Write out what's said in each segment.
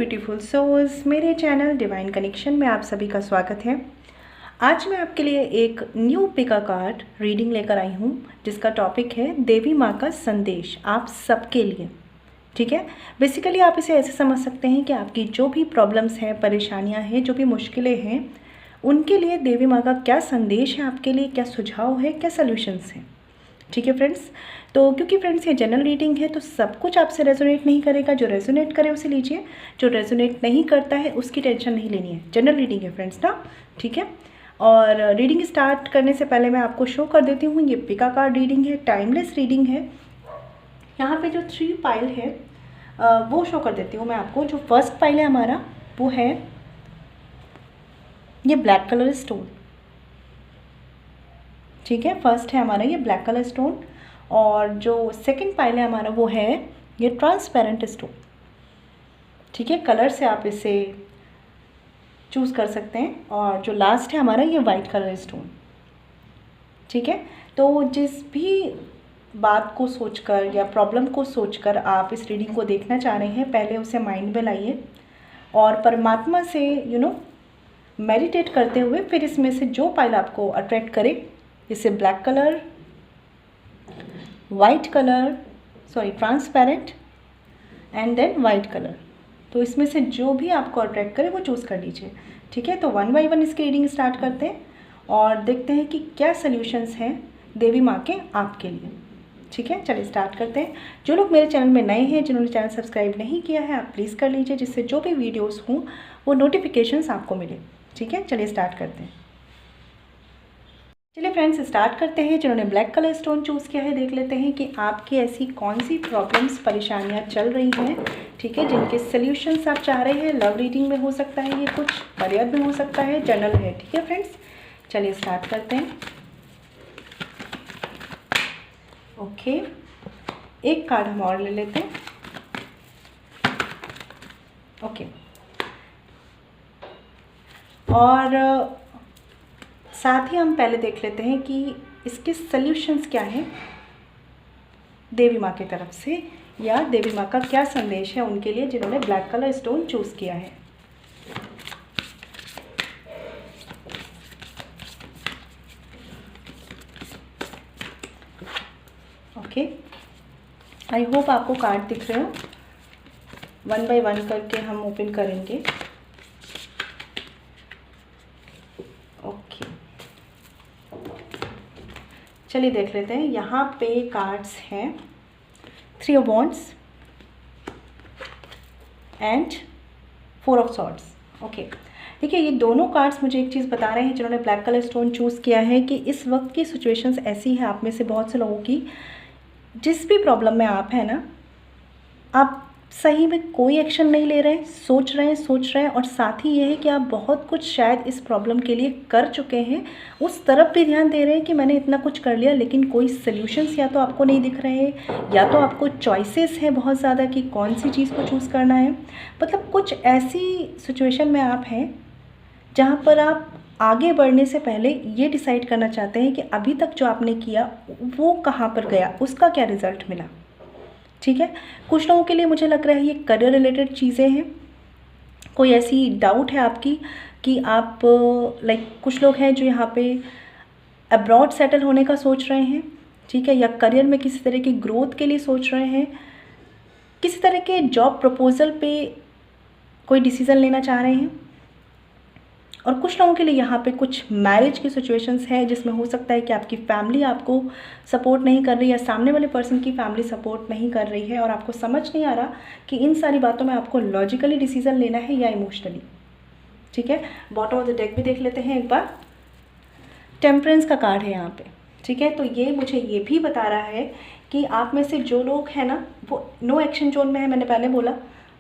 Beautiful souls, मेरे channel divine connection में आप सभी का स्वागत है। आज मैं आपके लिए एक न्यू पिका कार्ड रीडिंग लेकर आई हूँ जिसका टॉपिक है देवी माँ का संदेश आप सबके लिए। ठीक है, बेसिकली आप इसे ऐसे समझ सकते हैं कि आपकी जो भी प्रॉब्लम्स हैं, परेशानियाँ हैं, जो भी मुश्किलें हैं, उनके लिए देवी माँ का क्या संदेश है आपके लिए, क्या सुझाव है, क्या सल्यूशंस हैं। ठीक है फ्रेंड्स, तो क्योंकि फ्रेंड्स ये जनरल रीडिंग है तो सब कुछ आपसे रेजोनेट नहीं करेगा। जो रेजोनेट करे उसे लीजिए, जो रेजोनेट नहीं करता है उसकी टेंशन नहीं लेनी है। जनरल रीडिंग है फ्रेंड्स ना, ठीक है। और रीडिंग स्टार्ट करने से पहले मैं आपको शो कर देती हूँ, ये पिका कार्ड रीडिंग है, टाइमलेस रीडिंग है। यहाँ पे जो 3 पाइल है वो शो कर देती हूँ मैं आपको। जो फर्स्ट पाइल है हमारा वो है ये ब्लैक कलर स्टोन। ठीक है, फर्स्ट है हमारा ये ब्लैक कलर स्टोन, और जो सेकंड पाइल है हमारा वो है ये ट्रांसपेरेंट स्टोन। ठीक है, कलर से आप इसे चूज़ कर सकते हैं। और जो लास्ट है हमारा ये वाइट कलर स्टोन। ठीक है, तो जिस भी बात को सोचकर या प्रॉब्लम को सोचकर आप इस रीडिंग को देखना चाह रहे हैं, पहले उसे माइंड में लाइए और परमात्मा से मेडिटेट करते हुए फिर इसमें से जो पाइल आपको अट्रैक्ट करे, जैसे black colour, white colour, transparent and then white colour, तो इसमें से जो भी आपको अट्रैक्ट करे वो चूज़ कर लीजिए। ठीक है, तो 1 बाय 1 इसकी रीडिंग स्टार्ट करते हैं और देखते हैं कि क्या सल्यूशंस हैं देवी माँ के आपके लिए। ठीक है, चलिए स्टार्ट करते हैं। जो लोग मेरे चैनल में नए हैं, जिन्होंने चैनल सब्सक्राइब नहीं किया है, आप प्लीज़ कर लीजिए, जिससे जो भी वीडियोज़ हों वो नोटिफिकेशंस आपको मिले। ठीक है, चलिए स्टार्ट करते हैं। चलिए फ्रेंड्स स्टार्ट करते हैं। जिन्होंने ब्लैक कलर स्टोन चूज़ किया है, देख लेते हैं कि आपकी ऐसी कौन सी प्रॉब्लम्स, परेशानियां चल रही हैं, ठीक है, जिनके सल्यूशंस आप चाह रहे हैं। लव रीडिंग में हो सकता है, ये कुछ करियर में हो सकता है, जनरल है। ठीक है फ्रेंड्स, चलिए स्टार्ट करते हैं। ओके, एक कार्ड हम और ले लेते हैं। ओके, और साथ ही हम पहले देख लेते हैं कि इसके सल्यूशंस क्या हैं देवी माँ की तरफ से, या देवी माँ का क्या संदेश है उनके लिए जिन्होंने ब्लैक कलर स्टोन चूज़ किया है। ओके, आई होप आपको कार्ड दिख रहे हो। 1 बाय 1 करके हम ओपन करेंगे। चलिए देख लेते हैं। यहाँ पे कार्ड्स हैं 3 of wands and 4 of swords. Okay, देखिए ये दोनों कार्ड्स मुझे एक चीज़ बता रहे हैं, जिन्होंने ब्लैक कलर स्टोन चूज़ किया है, कि इस वक्त की सिचुएशंस ऐसी है आप में से बहुत से लोगों की, जिस भी प्रॉब्लम में आप हैं ना, आप सही में कोई एक्शन नहीं ले रहे हैं, सोच रहे हैं, और साथ ही ये है कि आप बहुत कुछ शायद इस प्रॉब्लम के लिए कर चुके हैं, उस तरफ भी ध्यान दे रहे हैं कि मैंने इतना कुछ कर लिया, लेकिन कोई सल्यूशंस या तो आपको नहीं दिख रहे हैं, या तो आपको चॉइसेस हैं बहुत ज़्यादा कि कौन सी चीज़ को चूज़ करना है। मतलब कुछ ऐसी सिचुएशन में आप हैं जहाँ पर आप आगे बढ़ने से पहले ये डिसाइड करना चाहते हैं कि अभी तक जो आपने किया वो कहाँ पर गया, उसका क्या रिज़ल्ट मिला। ठीक है, कुछ लोगों के लिए मुझे लग रहा है ये करियर रिलेटेड चीज़ें हैं। कोई ऐसी डाउट है आपकी कि आप कुछ लोग हैं जो यहाँ पे अब्रॉड सेटल होने का सोच रहे हैं, ठीक है, या करियर में किसी तरह की ग्रोथ के लिए सोच रहे हैं, किसी तरह के जॉब प्रपोजल पे कोई डिसीज़न लेना चाह रहे हैं। और कुछ लोगों के लिए यहाँ पे कुछ मैरिज की सिचुएशंस है, जिसमें हो सकता है कि आपकी फैमिली आपको सपोर्ट नहीं कर रही, या सामने वाले पर्सन की फैमिली सपोर्ट नहीं कर रही है, और आपको समझ नहीं आ रहा कि इन सारी बातों में आपको लॉजिकली डिसीजन लेना है या इमोशनली। ठीक है, बॉटम ऑफ द डेक भी देख लेते हैं एक बार। टेम्परेंस का कार्ड है यहाँ पे। ठीक है, तो ये मुझे ये भी बता रहा है कि आप में से जो लोग हैं ना, वो नो एक्शन जोन में है। मैंने पहले बोला,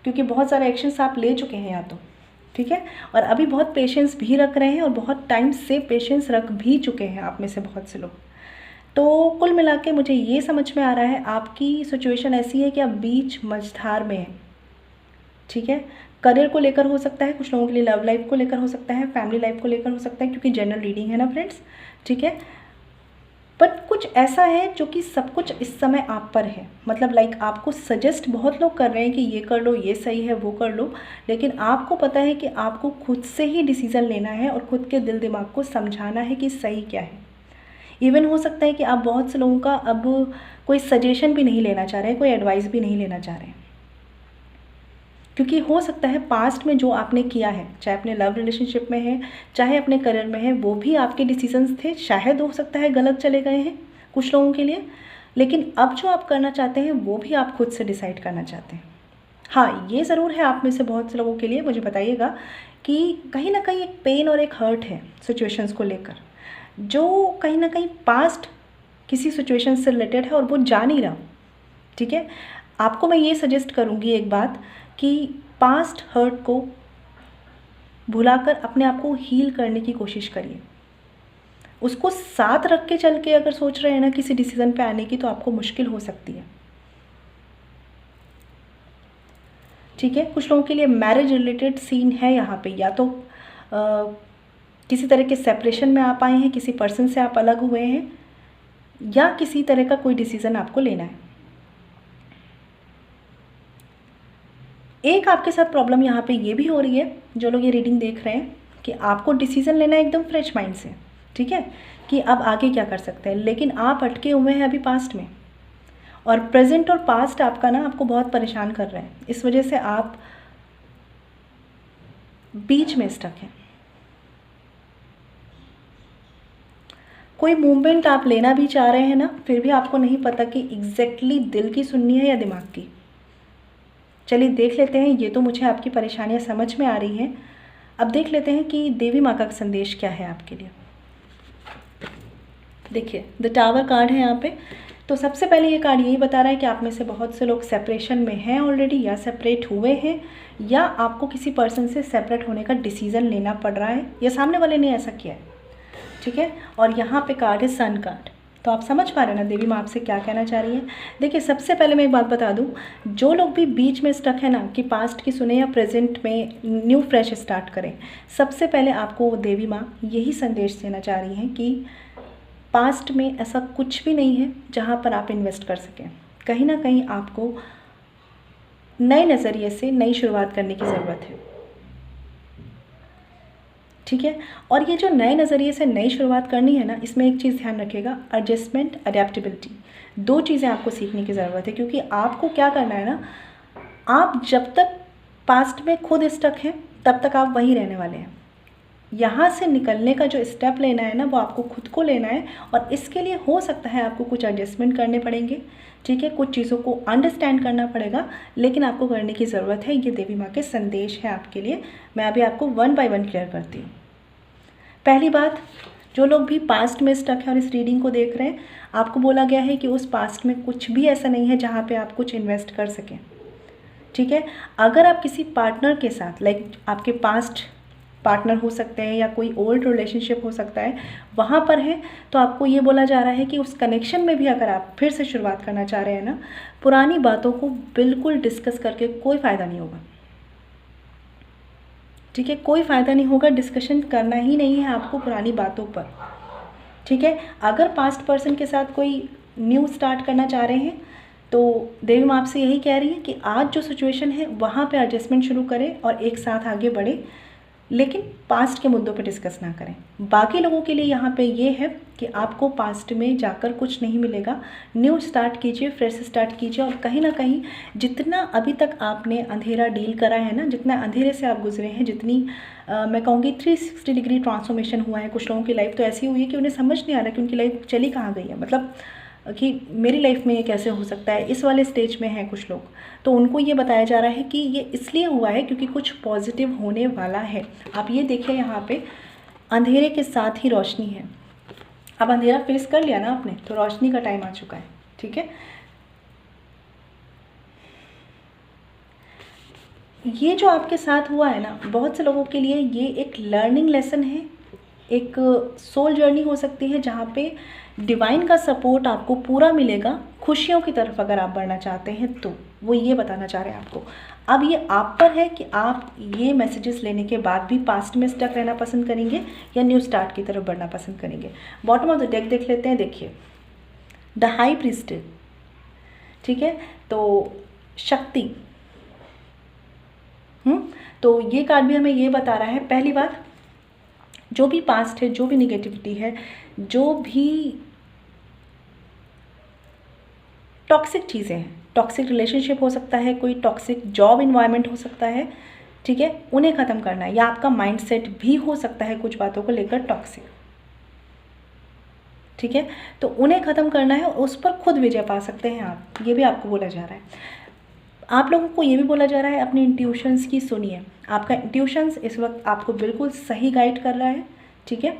क्योंकि बहुत सारे एक्शंस आप ले चुके हैं या तो, ठीक है, और अभी बहुत पेशेंस भी रख रहे हैं, और बहुत टाइम से पेशेंस रख भी चुके हैं आप में से बहुत से लोग। तो कुल मिला के मुझे ये समझ में आ रहा है आपकी सिचुएशन ऐसी है कि आप बीच मझधार में हैं। ठीक है, करियर को लेकर हो सकता है, कुछ लोगों के लिए लव लाइफ को लेकर हो सकता है, फैमिली लाइफ को लेकर हो सकता है, क्योंकि जनरल रीडिंग है ना फ्रेंड्स। ठीक है, बट कुछ ऐसा है जो कि सब कुछ इस समय आप पर है, मतलब लाइक आपको सजेस्ट बहुत लोग कर रहे हैं कि ये कर लो, ये सही है, वो कर लो, लेकिन आपको पता है कि आपको खुद से ही डिसीज़न लेना है और खुद के दिल दिमाग को समझाना है कि सही क्या है। इवन हो सकता है कि आप बहुत से लोगों का अब कोई सजेशन भी नहीं लेना चाह रहे हैं, कोई एडवाइस भी नहीं लेना चाह रहे हैं, क्योंकि हो सकता है पास्ट में जो आपने किया है, चाहे अपने लव रिलेशनशिप में है, चाहे अपने करियर में है, वो भी आपके डिसीजंस थे, शायद हो सकता है गलत चले गए हैं कुछ लोगों के लिए, लेकिन अब जो आप करना चाहते हैं वो भी आप खुद से डिसाइड करना चाहते हैं। हाँ, ये ज़रूर है आप में से बहुत से लोगों के लिए, मुझे बताइएगा कि कहीं ना कहीं एक पेन और एक हर्ट है सिचुएशंस को लेकर, जो कहीं ना कहीं पास्ट किसी सिचुएशन से रिलेटेड है और वो जा नहीं रहा। ठीक है, आपको मैं ये सजेस्ट करूँगी एक बात कि पास्ट हर्ट को भुलाकर अपने आप को हील करने की कोशिश करिए। उसको साथ रख के चल के अगर सोच रहे हैं ना किसी डिसीज़न पे आने की, तो आपको मुश्किल हो सकती है। ठीक है, कुछ लोगों के लिए मैरिज रिलेटेड सीन है यहाँ पे, या तो किसी तरह के सेपरेशन में आप आए हैं, किसी पर्सन से आप अलग हुए हैं, या किसी तरह का कोई डिसीज़न आपको लेना है। एक आपके साथ प्रॉब्लम यहाँ पे ये भी हो रही है, जो लोग ये रीडिंग देख रहे हैं, कि आपको डिसीज़न लेना है एकदम फ्रेश माइंड से, ठीक है, कि अब आगे क्या कर सकते हैं, लेकिन आप अटके हुए हैं अभी पास्ट में, और प्रेजेंट और पास्ट आपका ना आपको बहुत परेशान कर रहे हैं। इस वजह से आप बीच में स्टक हैं। कोई मूवमेंट आप लेना भी चाह रहे हैं ना, फिर भी आपको नहीं पता कि एग्जैक्टली दिल की सुननी है या दिमाग की। चलिए देख लेते हैं, ये तो मुझे आपकी परेशानियां समझ में आ रही हैं। अब देख लेते हैं कि देवी माँ का संदेश क्या है आपके लिए। देखिए, द टावर कार्ड है यहाँ पे। तो सबसे पहले ये कार्ड यही बता रहा है कि आप में से बहुत से लोग सेपरेशन में हैं ऑलरेडी, या सेपरेट हुए हैं, या आपको किसी पर्सन से सेपरेट होने का डिसीज़न लेना पड़ रहा है, या सामने वाले ने ऐसा किया है। ठीक है, और यहाँ पे कार्ड है सन कार्ड। तो आप समझ पा रहे हैं ना देवी माँ आपसे क्या कहना चाह रही है। देखिए, सबसे पहले मैं एक बात बता दूँ, जो लोग भी बीच में स्टक है ना, कि पास्ट की सुने या प्रेजेंट में न्यू फ्रेश स्टार्ट करें, सबसे पहले आपको देवी माँ यही संदेश देना चाह रही हैं कि पास्ट में ऐसा कुछ भी नहीं है जहाँ पर आप इन्वेस्ट कर सकें। कहीं ना कहीं आपको नए नज़रिए से नई शुरुआत करने की ज़रूरत है। ठीक है, और ये जो नए नज़रिए से नई शुरुआत करनी है ना, इसमें एक चीज़ ध्यान रखिएगा, एडजस्टमेंट, अडेप्टेबिलिटी, दो चीज़ें आपको सीखने की ज़रूरत है। क्योंकि आपको क्या करना है ना, आप जब तक पास्ट में खुद स्टक हैं तब तक आप वहीं रहने वाले हैं। यहाँ से निकलने का जो स्टेप लेना है ना, वो आपको खुद को लेना है, और इसके लिए हो सकता है आपको कुछ एडजस्टमेंट करने पड़ेंगे। ठीक है, कुछ चीज़ों को अंडरस्टैंड करना पड़ेगा, लेकिन आपको करने की ज़रूरत है। ये देवी माँ के संदेश है आपके लिए। मैं अभी आपको 1 बाय 1 क्लियर करती हूँ। पहली बात, जो लोग भी पास्ट में स्टक हैं और इस रीडिंग को देख रहे हैं, आपको बोला गया है कि उस पास्ट में कुछ भी ऐसा नहीं है जहाँ पे आप कुछ इन्वेस्ट कर सकें। ठीक है, अगर आप किसी पार्टनर के साथ, लाइक आपके पास्ट पार्टनर हो सकते हैं या कोई ओल्ड रिलेशनशिप हो सकता है, वहाँ पर है, तो आपको ये बोला जा रहा है कि उस कनेक्शन में भी अगर आप फिर से शुरुआत करना चाह रहे हैं ना, पुरानी बातों को बिल्कुल डिस्कस करके कोई फ़ायदा नहीं होगा। ठीक है, कोई फ़ायदा नहीं होगा, डिस्कशन करना ही नहीं है आपको पुरानी बातों पर। ठीक है, अगर पास्ट पर्सन के साथ कोई न्यू स्टार्ट करना चाह रहे हैं, तो देवी माँ आपसे यही कह रही है कि आज जो सिचुएशन है वहाँ पे एडजस्टमेंट शुरू करें और एक साथ आगे बढ़े, लेकिन पास्ट के मुद्दों पे डिस्कस ना करें। बाकी लोगों के लिए यहाँ पे ये है कि आपको पास्ट में जाकर कुछ नहीं मिलेगा, न्यू स्टार्ट कीजिए, फ्रेश स्टार्ट कीजिए, और कहीं ना कहीं जितना अभी तक आपने अंधेरा डील करा है ना, जितना अंधेरे से आप गुजरे हैं, जितनी मैं कहूँगी 360 डिग्री ट्रांसफॉर्मेशन हुआ है। कुछ लोगों की लाइफ तो ऐसी हुई है कि उन्हें समझ नहीं आ रहा कि उनकी लाइफ चली कहाँ गई है, मतलब कि मेरी लाइफ में ये कैसे हो सकता है, इस वाले स्टेज में हैं कुछ लोग। तो उनको ये बताया जा रहा है कि ये इसलिए हुआ है क्योंकि कुछ पॉजिटिव होने वाला है। आप ये देखिए, यहाँ पे अंधेरे के साथ ही रोशनी है। अब अंधेरा फेस कर लिया ना आपने, तो रोशनी का टाइम आ चुका है। ठीक है, ये जो आपके साथ हुआ है ना, बहुत से लोगों के लिए ये एक लर्निंग लेसन है, एक सोल जर्नी हो सकती है, जहाँ पे डिवाइन का सपोर्ट आपको पूरा मिलेगा खुशियों की तरफ अगर आप बढ़ना चाहते हैं तो। वो ये बताना चाह रहे हैं आपको, अब ये आप पर है कि आप ये मैसेजेस लेने के बाद भी पास्ट में स्टक रहना पसंद करेंगे या न्यू स्टार्ट की तरफ बढ़ना पसंद करेंगे। बॉटम ऑफ द डेक देख लेते हैं। देखिए द हाई प्रीस्टेड, ठीक है, तो शक्ति। तो ये कार्ड भी हमें ये बता रहा है, पहली बात जो भी पास्ट है, जो भी निगेटिविटी है, जो भी टॉक्सिक चीज़ें हैं, टॉक्सिक रिलेशनशिप हो सकता है, कोई टॉक्सिक जॉब इन्वायरमेंट हो सकता है, ठीक है, उन्हें ख़त्म करना है। या आपका माइंडसेट भी हो सकता है कुछ बातों को लेकर टॉक्सिक, ठीक है, तो उन्हें ख़त्म करना है, उस पर खुद विजय पा सकते हैं आप, ये भी आपको बोला जा रहा है। आप लोगों को ये भी बोला जा रहा है अपनी इंट्यूशंस की सुनिए। आपका इंट्यूशंस इस वक्त आपको बिल्कुल सही गाइड कर रहा है, ठीक है।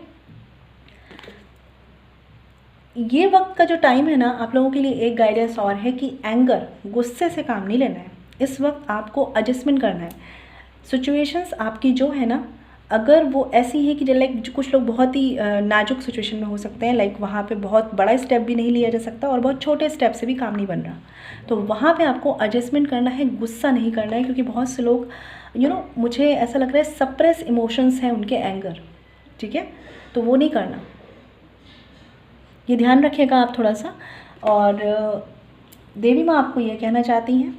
ये वक्त का जो टाइम है ना, आप लोगों के लिए एक गाइडेंस और है कि एंगर, गुस्से से काम नहीं लेना है। इस वक्त आपको एडजस्टमेंट करना है। सिचुएशंस आपकी जो है ना, अगर वो ऐसी है कि लाइक कुछ लोग बहुत ही नाजुक सिचुएशन में हो सकते हैं, लाइक वहाँ पे बहुत बड़ा स्टेप भी नहीं लिया जा सकता और बहुत छोटे स्टेप से भी काम नहीं बन रहा, तो वहाँ पे आपको एडजस्टमेंट करना है, गुस्सा नहीं करना है। क्योंकि बहुत से लोग मुझे ऐसा लग रहा है सप्रेस इमोशंस हैं उनके, एंगर, ठीक है, तो वो नहीं करना, ये ध्यान रखिएगा आप थोड़ा सा। और देवी माँ आपको ये कहना चाहती हैं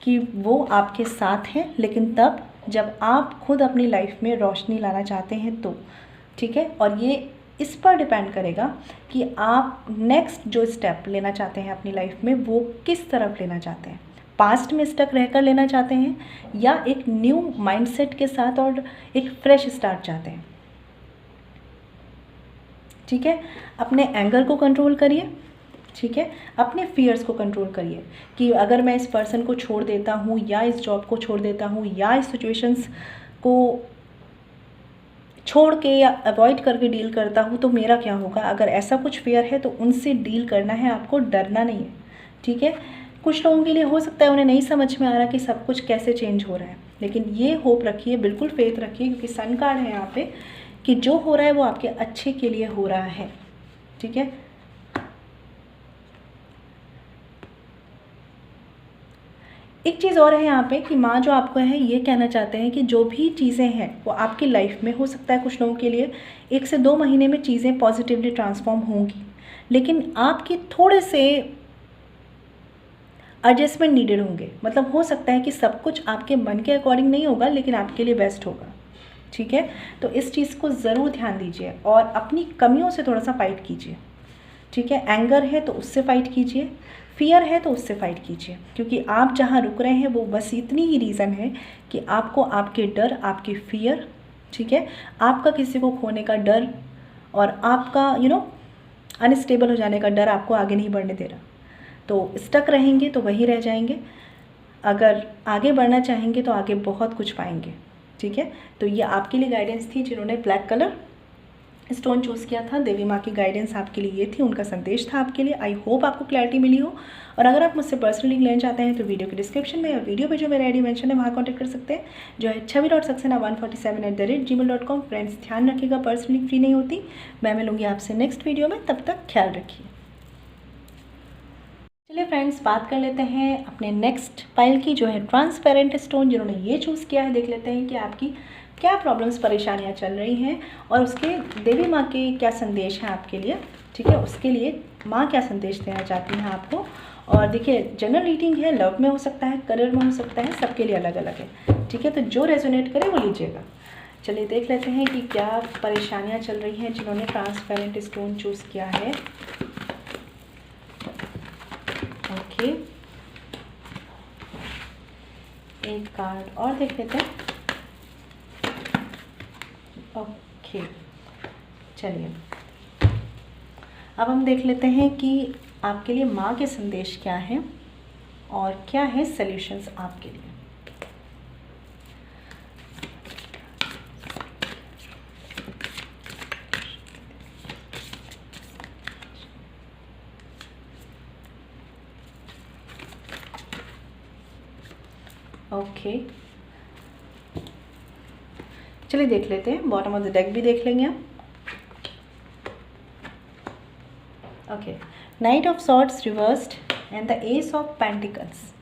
कि वो आपके साथ हैं, लेकिन तब जब आप खुद अपनी लाइफ में रोशनी लाना चाहते हैं तो, ठीक है। और ये इस पर डिपेंड करेगा कि आप नेक्स्ट जो स्टेप लेना चाहते हैं अपनी लाइफ में वो किस तरफ लेना चाहते हैं। पास्ट में स्टक रहकर लेना चाहते हैं या एक न्यू माइंडसेट के साथ और एक फ्रेश स्टार्ट चाहते हैं, ठीक है। अपने एंगर को कंट्रोल करिए, ठीक है, अपने फियर्स को कंट्रोल करिए कि अगर मैं इस पर्सन को छोड़ देता हूँ या इस जॉब को छोड़ देता हूँ या इस सिचुएशंस को छोड़ के या अवॉइड करके डील करता हूँ तो मेरा क्या होगा। अगर ऐसा कुछ फियर है तो उनसे डील करना है, आपको डरना नहीं है, ठीक है। कुछ लोगों के लिए हो सकता है उन्हें नहीं समझ में आ रहा कि सब कुछ कैसे चेंज हो रहा है, लेकिन ये होप रखिए, बिल्कुल फेथ रखिए, क्योंकि सन कार्ड है यहाँ पे कि जो हो रहा है वो आपके अच्छे के लिए हो रहा है, ठीक है। एक चीज़ और है यहाँ पे कि माँ जो आपको है ये कहना चाहते हैं कि जो भी चीज़ें हैं वो आपकी लाइफ में हो सकता है कुछ लोगों के लिए 1 से 2 महीने में चीज़ें पॉजिटिवली ट्रांसफॉर्म होंगी, लेकिन आपकी थोड़े से एडजस्टमेंट नीडेड होंगे। मतलब हो सकता है कि सब कुछ आपके मन के अकॉर्डिंग नहीं होगा, लेकिन आपके लिए बेस्ट होगा, ठीक है। तो इस चीज़ को ज़रूर ध्यान दीजिए और अपनी कमियों से थोड़ा सा फाइट कीजिए, ठीक है। एंगर है तो उससे फाइट कीजिए, फियर है तो उससे फाइट कीजिए, क्योंकि आप जहाँ रुक रहे हैं वो बस इतनी ही रीज़न है कि आपको आपके डर, आपके फियर, ठीक है, आपका किसी को खोने का डर और आपका अनस्टेबल हो जाने का डर आपको आगे नहीं बढ़ने दे रहा। तो स्टक रहेंगे तो वहीं रह जाएंगे, अगर आगे बढ़ना चाहेंगे तो आगे बहुत कुछ पाएंगे, ठीक है। तो ये आपके लिए गाइडेंस थी जिन्होंने ब्लैक कलर स्टोन चूज़ किया था। देवी माँ की गाइडेंस आपके लिए ये थी, उनका संदेश था आपके लिए। आई होप आपको क्लैरिटी मिली हो। और अगर आप मुझसे पर्सनली लेना चाहते हैं तो वीडियो के डिस्क्रिप्शन में या वीडियो पे जो मेरा आईडी मेंशन है वहाँ कॉन्टैक्ट कर सकते हैं, जो है chhavi.saxena147@gmail.com। फ्रेंड्स ध्यान रखिएगा, पर्सनली फ्री नहीं होती। मैं मिलूंगी आपसे नेक्स्ट वीडियो में, तब तक ख्याल रखिए। चलिए फ्रेंड्स, बात कर लेते हैं अपने नेक्स्ट पाइल की, जो है ट्रांसपेरेंट स्टोन। जिन्होंने ये चूज़ किया है, देख लेते हैं कि आपकी क्या प्रॉब्लम्स, परेशानियां चल रही हैं और उसके देवी माँ के क्या संदेश हैं आपके लिए, ठीक है। उसके लिए माँ क्या संदेश देना चाहती हैं आपको। और देखिए जनरल रीडिंग है, लव में हो सकता है, करियर में हो सकता है, सबके लिए अलग अलग है, ठीक है। तो जो रेजोनेट करे वो लीजिएगा। चलिए देख लेते हैं कि क्या परेशानियाँ चल रही हैं जिन्होंने ट्रांसपेरेंट स्टोन चूज़ किया है। ओके, एक कार्ड और देख लेते हैं। ओके, चलिए अब हम देख लेते हैं कि आपके लिए माँ के संदेश क्या हैं और क्या है सॉल्यूशंस आपके लिए। ओके, चलिए देख लेते हैं, बॉटम ऑफ द डेक भी देख लेंगे आप। Okay, night of swords reversed and the S of pentacles.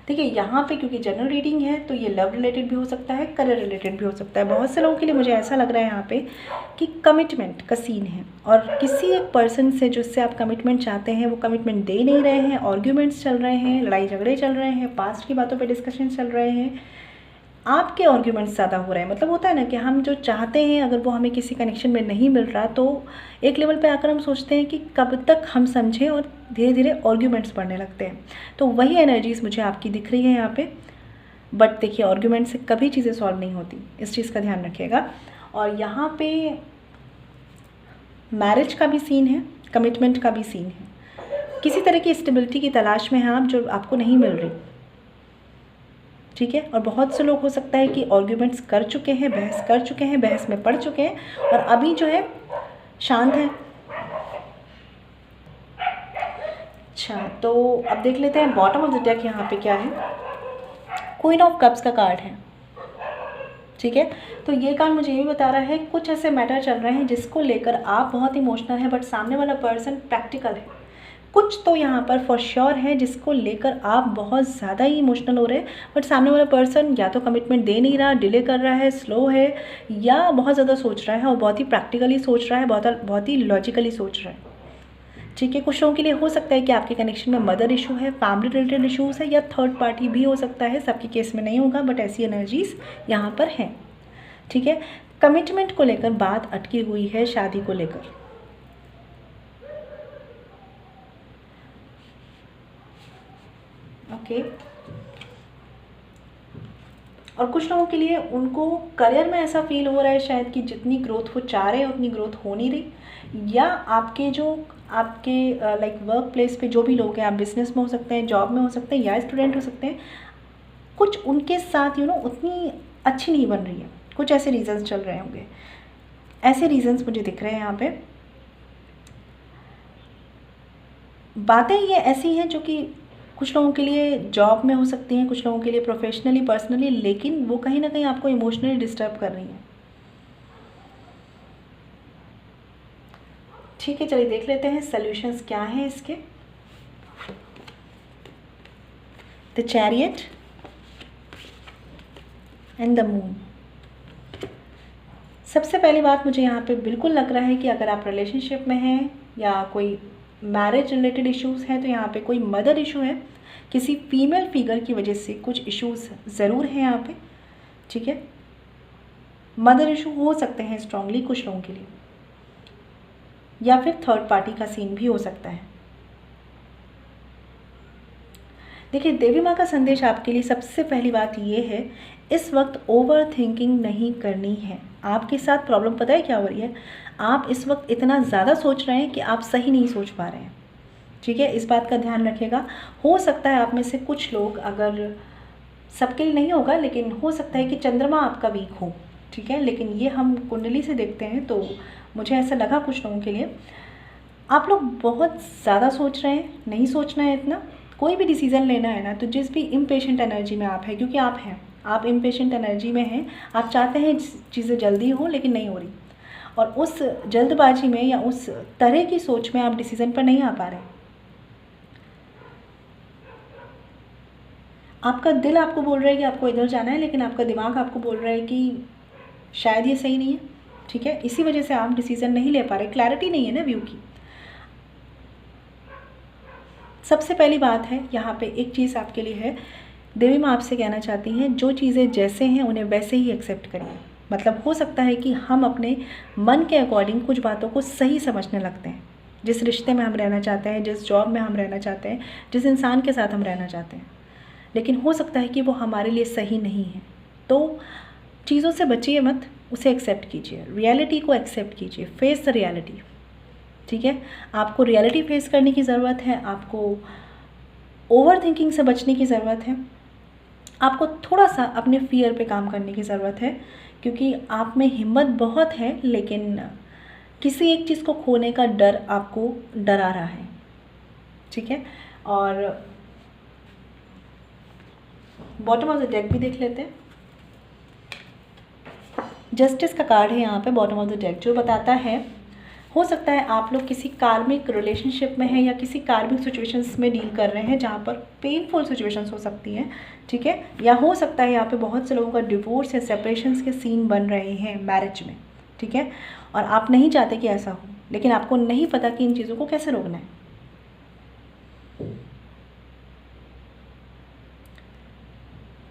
देखिए यहाँ पे क्योंकि जनरल रीडिंग है तो ये लव रिलेटेड भी हो सकता है, करियर रिलेटेड भी हो सकता है। बहुत से लोगों के लिए मुझे ऐसा लग रहा है यहाँ पे कि कमिटमेंट का सीन है और किसी एक पर्सन से जिससे आप कमिटमेंट चाहते हैं वो कमिटमेंट दे नहीं रहे हैं, आर्ग्यूमेंट्स चल रहे हैं, लड़ाई झगड़े चल रहे हैं, पास्ट की बातों पे डिस्कशन चल रहे हैं, आपके आर्ग्यूमेंट्स ज़्यादा हो रहे हैं। मतलब होता है ना कि हम जो चाहते हैं अगर वो हमें किसी कनेक्शन में नहीं मिल रहा तो एक लेवल पे आकर हम सोचते हैं कि कब तक हम समझें और धीरे धीरे आर्ग्यूमेंट्स बढ़ने लगते हैं। तो वही एनर्जीज़ मुझे आपकी दिख रही है यहाँ पे। बट देखिए आर्ग्यूमेंट से कभी चीज़ें सॉल्व नहीं होती, इस चीज़ का ध्यान रखिएगा। और यहाँ पे मैरिज का भी सीन है, कमिटमेंट का भी सीन है। किसी तरह की स्टेबिलिटी की तलाश में हैं आप जो आपको नहीं मिल रही, ठीक है। और बहुत से लोग हो सकता है कि आर्ग्यूमेंट्स कर चुके हैं, बहस कर चुके हैं, बहस में पड़ चुके हैं और अभी जो है शांत है। अच्छा, तो अब देख लेते हैं बॉटम ऑफ द डेक यहाँ पे क्या है। क्वीन ऑफ कप्स का कार्ड है, ठीक है। तो ये कार्ड मुझे ये भी बता रहा है कुछ ऐसे मैटर चल रहे हैं जिसको लेकर आप बहुत इमोशनल हैं बट सामने वाला पर्सन प्रैक्टिकल है। कुछ तो यहाँ पर फॉर श्योर है जिसको लेकर आप बहुत ज़्यादा ही इमोशनल हो रहे हैं बट सामने वाला पर्सन या तो कमिटमेंट दे नहीं रहा, डिले कर रहा है, स्लो है, या बहुत ज़्यादा सोच रहा है और बहुत ही प्रैक्टिकली सोच रहा है, बहुत ही लॉजिकली सोच रहा है, ठीक है। कुछ लोगों के लिए हो सकता है कि आपके कनेक्शन में मदर इशू है, फैमिली रिलेटेड इशूज़ है या थर्ड पार्टी भी हो सकता है। सबके केस में नहीं होगा बट ऐसी एनर्जीज़ यहाँ पर हैं, ठीक है। कमिटमेंट को लेकर बात अटकी हुई है, शादी को लेकर, ओके। और कुछ लोगों के लिए उनको करियर में ऐसा फील हो रहा है शायद कि जितनी ग्रोथ वो चाह रहे हैं उतनी ग्रोथ हो नहीं रही, या आपके लाइक वर्क प्लेस पे जो भी लोग हैं, आप बिजनेस में हो सकते हैं, जॉब में हो सकते हैं या स्टूडेंट हो सकते हैं, कुछ उनके साथ उतनी अच्छी नहीं बन रही है। कुछ ऐसे रीजंस चल रहे होंगे, ऐसे रीजंस मुझे दिख रहे हैं यहाँ पे। बातें ये ऐसी हैं जो कि कुछ लोगों के लिए जॉब में हो सकती हैं, कुछ लोगों के लिए प्रोफेशनली, पर्सनली, लेकिन वो कहीं ना कहीं आपको इमोशनली डिस्टर्ब कर रही हैं, ठीक है। चलिए देख लेते हैं सॉल्यूशंस क्या हैं इसके। The chariot and the moon. सबसे पहली बात मुझे यहाँ पे बिल्कुल लग रहा है कि अगर आप रिलेशनशिप में हैं या कोई मैरिज रिलेटेड इश्यूज़ हैं तो यहाँ पे कोई मदर इशू है, किसी फीमेल फिगर की वजह से कुछ इश्यूज़ ज़रूर हैं यहाँ पे, ठीक है। मदर इशू हो सकते हैं स्ट्रांगली कुछ लोगों के लिए, या फिर थर्ड पार्टी का सीन भी हो सकता है। देखिए देवी माँ का संदेश आपके लिए सबसे पहली बात ये है, इस वक्त ओवर थिंकिंग नहीं करनी है। आपके साथ प्रॉब्लम पता है क्या हो रही है, आप इस वक्त इतना ज़्यादा सोच रहे हैं कि आप सही नहीं सोच पा रहे हैं, ठीक है। इस बात का ध्यान रखिएगा। हो सकता है आप में से कुछ लोग, अगर सबके लिए नहीं होगा लेकिन हो सकता है कि चंद्रमा आपका वीक हो, ठीक है। लेकिन ये हम कुंडली से देखते हैं तो मुझे ऐसा लगा कुछ लोगों के लिए आप लोग बहुत ज़्यादा सोच रहे हैं। नहीं सोचना है इतना, कोई भी डिसीज़न लेना है ना तो जिस भी इम्पेशेंट एनर्जी में आप हैं, क्योंकि आप इम्पेशेंट एनर्जी में हैं, आप चाहते हैं चीज़ें जल्दी हो लेकिन नहीं हो रही, और उस जल्दबाजी में या उस तरह की सोच में आप डिसीज़न पर नहीं आ पा रहे। आपका दिल आपको बोल रहा है कि आपको इधर जाना है लेकिन आपका दिमाग आपको बोल रहा है कि शायद ये सही नहीं है, ठीक है। इसी वजह से आप डिसीज़न नहीं ले पा रहे, क्लैरिटी नहीं है ना व्यू की। सबसे पहली बात है यहाँ पे एक चीज़ आपके लिए है, देवी माँ आपसे कहना चाहती हैं जो चीज़ें जैसे हैं उन्हें वैसे ही एक्सेप्ट करिए। मतलब हो सकता है कि हम अपने मन के अकॉर्डिंग कुछ बातों को सही समझने लगते हैं, जिस रिश्ते में हम रहना चाहते हैं, जिस जॉब में हम रहना चाहते हैं, जिस इंसान के साथ हम रहना चाहते हैं, लेकिन हो सकता है कि वो हमारे लिए सही नहीं है। तो चीज़ों से बचिए मत, उसे एक्सेप्ट कीजिए, रियलिटी को एक्सेप्ट कीजिए, फेस द रियलिटी, ठीक है। आपको रियलिटी फेस करने की ज़रूरत है, आपको ओवर थिंकिंग से बचने की ज़रूरत है, आपको थोड़ा सा अपने फियर पे काम करने की ज़रूरत है, क्योंकि आप में हिम्मत बहुत है लेकिन किसी एक चीज़ को खोने का डर आपको डरा रहा है, ठीक है। और बॉटम ऑफ द डेक भी देख लेते हैं। जस्टिस का कार्ड है यहाँ पे बॉटम ऑफ द डेक, जो बताता है हो सकता है आप लोग किसी कार्मिक रिलेशनशिप में हैं या किसी कार्मिक सिचुएशंस में डील कर रहे हैं जहाँ पर पेनफुल सिचुएशंस हो सकती हैं, ठीक है। या हो सकता है यहाँ पे बहुत से लोगों का डिवोर्स या सेपरेशंस के सीन बन रहे हैं मैरिज में, ठीक है। और आप नहीं चाहते कि ऐसा हो, लेकिन आपको नहीं पता कि इन चीज़ों को कैसे रोकना है।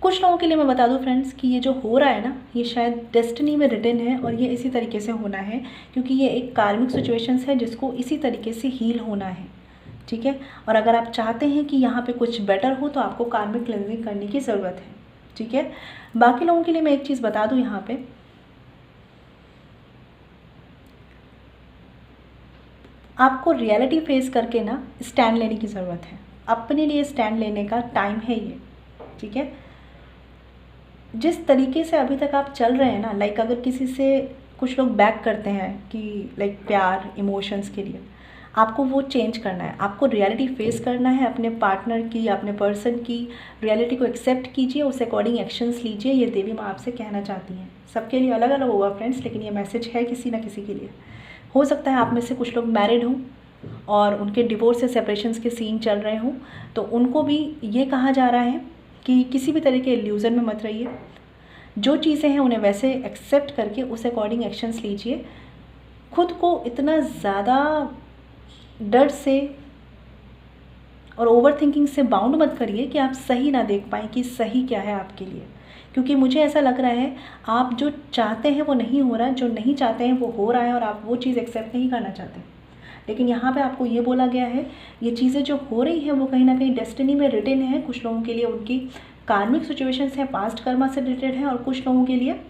कुछ लोगों के लिए मैं बता दूं फ्रेंड्स कि ये जो हो रहा है ना, ये शायद डेस्टिनी में रिटन है और ये इसी तरीके से होना है, क्योंकि ये एक कार्मिक सिचुएशंस है जिसको इसी तरीके से हील होना है, ठीक है। और अगर आप चाहते हैं कि यहाँ पे कुछ बेटर हो तो आपको कार्मिक क्लेंजिंग करने की ज़रूरत है, ठीक है। बाकी लोगों के लिए मैं एक चीज़ बता दूँ, यहाँ पे आपको रियलिटी फेस करके ना स्टैंड लेने की ज़रूरत है। अपने लिए स्टैंड लेने का टाइम है ये, ठीक है। जिस तरीके से अभी तक आप चल रहे हैं ना, लाइक अगर किसी से कुछ लोग बैक करते हैं कि लाइक प्यार इमोशंस के लिए, आपको वो चेंज करना है। आपको रियलिटी फेस करना है अपने पार्टनर की, अपने पर्सन की रियलिटी को एक्सेप्ट कीजिए, उस अकॉर्डिंग एक्शंस लीजिए। ये देवी माँ आपसे कहना चाहती हैं। सबके लिए अलग अलग होगा फ्रेंड्स, लेकिन ये मैसेज है किसी ना किसी के लिए। हो सकता है आप में से कुछ लोग मैरिड हों और उनके डिवोर्स या सेपरेशंस के सीन चल रहे हों, तो उनको भी ये कहा जा रहा है कि किसी भी तरह के इल्यूज़न में मत रहिए। जो चीज़ें हैं उन्हें वैसे एक्सेप्ट करके उस अकॉर्डिंग एक्शंस लीजिए। खुद को इतना ज़्यादा डर से और ओवर थिंकिंग से बाउंड मत करिए कि आप सही ना देख पाएँ कि सही क्या है आपके लिए, क्योंकि मुझे ऐसा लग रहा है आप जो चाहते हैं वो नहीं हो रहा, जो नहीं चाहते हैं वो हो रहा है और आप वो चीज़ एक्सेप्ट नहीं करना चाहते। लेकिन यहाँ पे आपको ये बोला गया है, ये चीज़ें जो हो रही हैं वो कहीं ना कहीं डेस्टिनी में रिटन है। कुछ लोगों के लिए उनकी कार्मिक सिचुएशंस हैं, पास्ट कर्मा से रिलेटेड है, और कुछ लोगों के लिए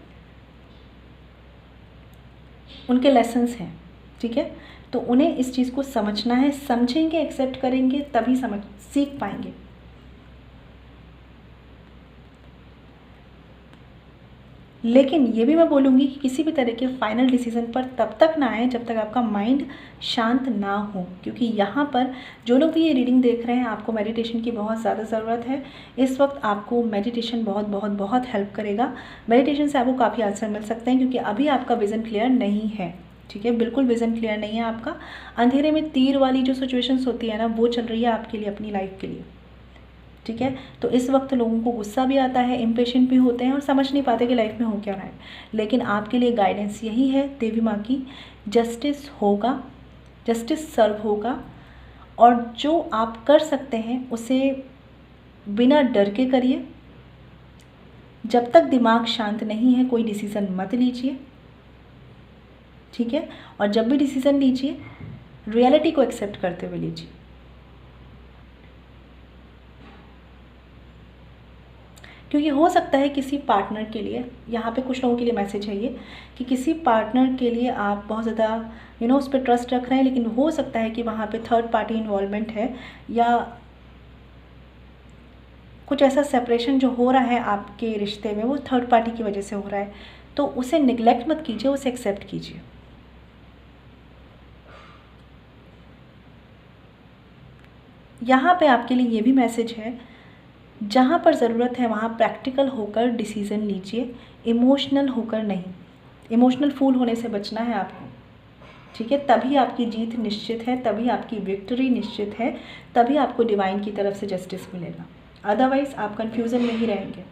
उनके लेसन्स हैं, ठीक है। तो उन्हें इस चीज़ को समझना है, समझेंगे, एक्सेप्ट करेंगे, तभी सीख पाएंगे। लेकिन ये भी मैं बोलूँगी कि किसी भी तरह के फाइनल डिसीजन पर तब तक ना आए जब तक आपका माइंड शांत ना हो, क्योंकि यहाँ पर जो लोग भी ये रीडिंग देख रहे हैं, आपको मेडिटेशन की बहुत ज़्यादा ज़रूरत है। इस वक्त आपको मेडिटेशन बहुत बहुत बहुत हेल्प करेगा। मेडिटेशन से आपको काफ़ी आंसर मिल सकते हैं, क्योंकि अभी आपका विज़न क्लियर नहीं है, ठीक है। बिल्कुल विज़न क्लियर नहीं है आपका। अंधेरे में तीर वाली जो सिचुएशंस होती है ना, वो चल रही है आपके लिए, अपनी लाइफ के लिए, ठीक है। तो इस वक्त लोगों को गुस्सा भी आता है, इम्पेशेंट भी होते हैं और समझ नहीं पाते कि लाइफ में हो क्या रहा है। लेकिन आपके लिए गाइडेंस यही है देवी माँ की, जस्टिस होगा, जस्टिस सर्व होगा, और जो आप कर सकते हैं उसे बिना डर के करिए। जब तक दिमाग शांत नहीं है कोई डिसीज़न मत लीजिए, ठीक है। और जब भी डिसीज़न लीजिए रियलिटी को एक्सेप्ट करते हुए लीजिए। क्योंकि हो सकता है किसी पार्टनर के लिए, यहाँ पे कुछ लोगों के लिए मैसेज है ये, कि किसी पार्टनर के लिए आप बहुत ज़्यादा उस पर ट्रस्ट रख रहे हैं, लेकिन हो सकता है कि वहाँ पे थर्ड पार्टी इन्वॉल्वमेंट है, या कुछ ऐसा सेपरेशन जो हो रहा है आपके रिश्ते में वो थर्ड पार्टी की वजह से हो रहा है। तो उसे निगलेक्ट मत कीजिए, उसे एक्सेप्ट कीजिए। यहाँ पे आपके लिए ये भी मैसेज है, जहाँ पर ज़रूरत है वहाँ प्रैक्टिकल होकर डिसीज़न लीजिए, इमोशनल होकर नहीं। इमोशनल फूल होने से बचना है आपको, ठीक है। तभी आपकी जीत निश्चित है, तभी आपकी विक्ट्री निश्चित है, तभी आपको डिवाइन की तरफ से जस्टिस मिलेगा। अदरवाइज़ आप कन्फ्यूज़न में ही रहेंगे,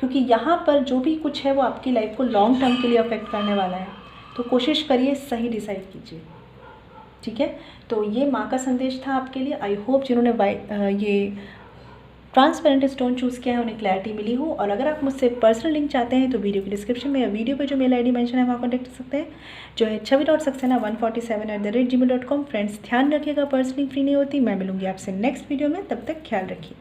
क्योंकि यहाँ पर जो भी कुछ है वो आपकी लाइफ को लॉन्ग टर्म के लिए अफेक्ट करने वाला है। तो कोशिश करिए, सही डिसाइड कीजिए, ठीक है। तो ये माँ का संदेश था आपके लिए। आई होप जिन्होंने ये ट्रांसपेरेंट स्टोन चूज़ किया है उन्हें क्लैरिटी मिली हो। और अगर आप मुझसे पर्सनल लिंक चाहते हैं तो वीडियो के डिस्क्रिप्शन में या वीडियो पे जो मेल आईडी मेंशन है वहाँ कॉन्टैक्ट कर सकते हैं, जो है chavi.saxena147@gmail.com। फ्रेंड्स ध्यान रखिएगा, पर्सनली फ्री नहीं होती। मैं मिलूंगी आपसे नेक्स्ट वीडियो में, तब तक ख्याल रखिए।